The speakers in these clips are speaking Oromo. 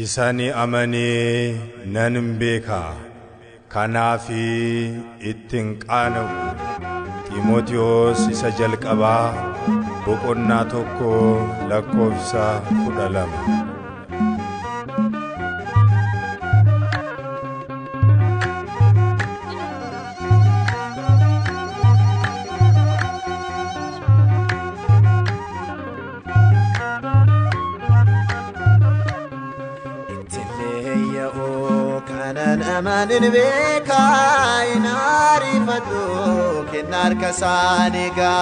Isani amani nanmbeka kanafi ittin qaanawu Timoteos isa jalqaba boqonnaa tokko lakkoofsa 12 Amanin beka inari fadu kenar kasaniga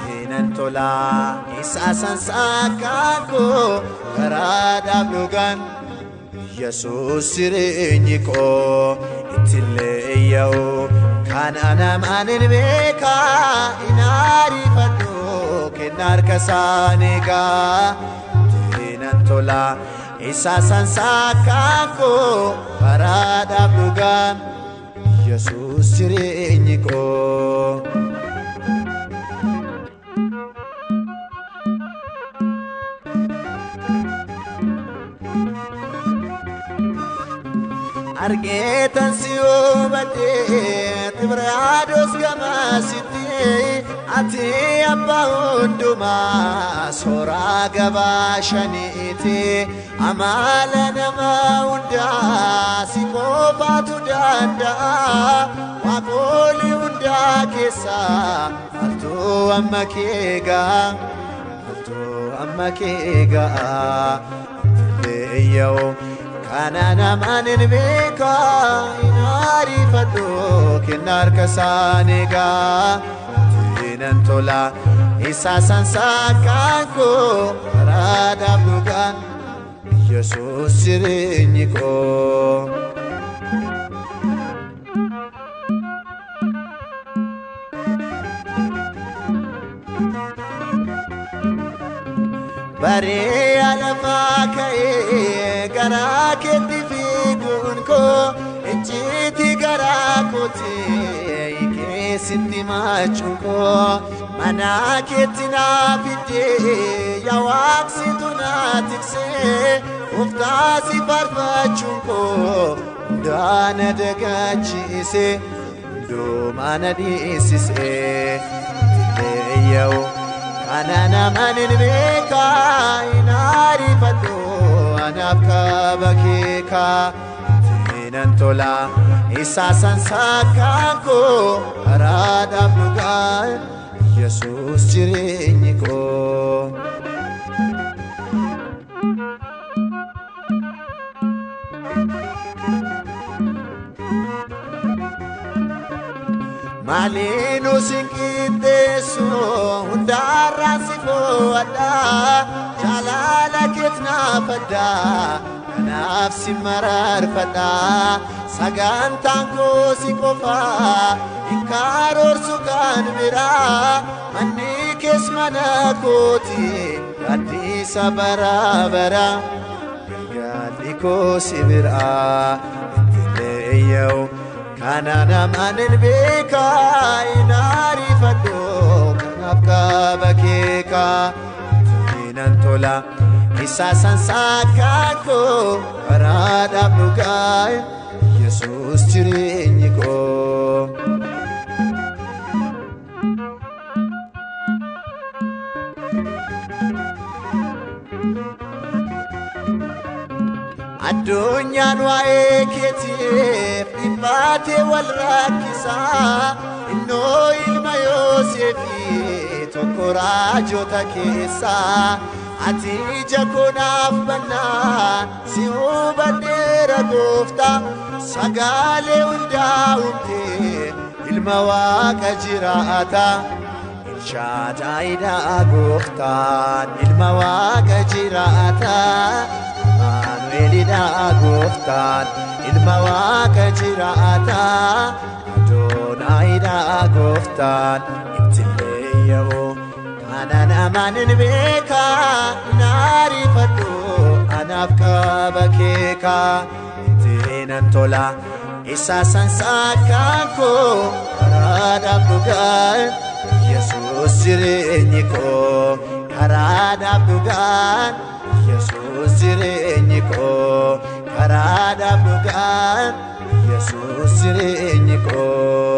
tinan tola isasan sakako karada blugan Yesus sirinyiko itille yau kanan amanin beka inari fadu kenar kasaniga tinan tola isasan sakako parada bugan Yesus sirinyiko argetan siobate tibrados gamasiti ati abba hunduma sora gabashaniti amala nama unda sikofatu danda waqoli unda kesa altu ammakega leyo kanana manin beka inari fadu kenar kasaniga tinan tola isasan sakako rada bugan Yesus sirinyiko bare alafakae garaketi figunko ejiti garakoti ikesiti machunko manaketina fide yawaksi tunatikse uftasi farfachunko dana dagachise do manadisise tiyau anana manin beka inari fadu anafka bakeka tinan tola isasan sakako arada bugan Yesus sirinyiko malinu sinkintesu undara sifoada jalala kitna fada nafsi marar fada sagantanko sikofa inkaror sukan bira manikes manakoti adisa barabara galiko sibira leyo kanana manin beka inari fadu kanafka bakeka tinan tola isasan sakako parada bugan Yesus sirinyiko Adunyan wae ketif ibate wal rakisa inno ilma Yosefi tokorajo takesa ati jakonaf banna si ubadera gofta sagale unda umte ilma waqa jirata shadaida gofta ilma waqa jirata Manuelida goftan ilma waqa jirata Adonaida goftan ibtileyo kanana manin beka nari fadu anafka bakeka tinan tola isasan sakako rada bugan Yesus sirinyiko karada bugan Yesus sirinyiko jireenyi koo karaadhaaf dhugaan Yesuus jireenyi koo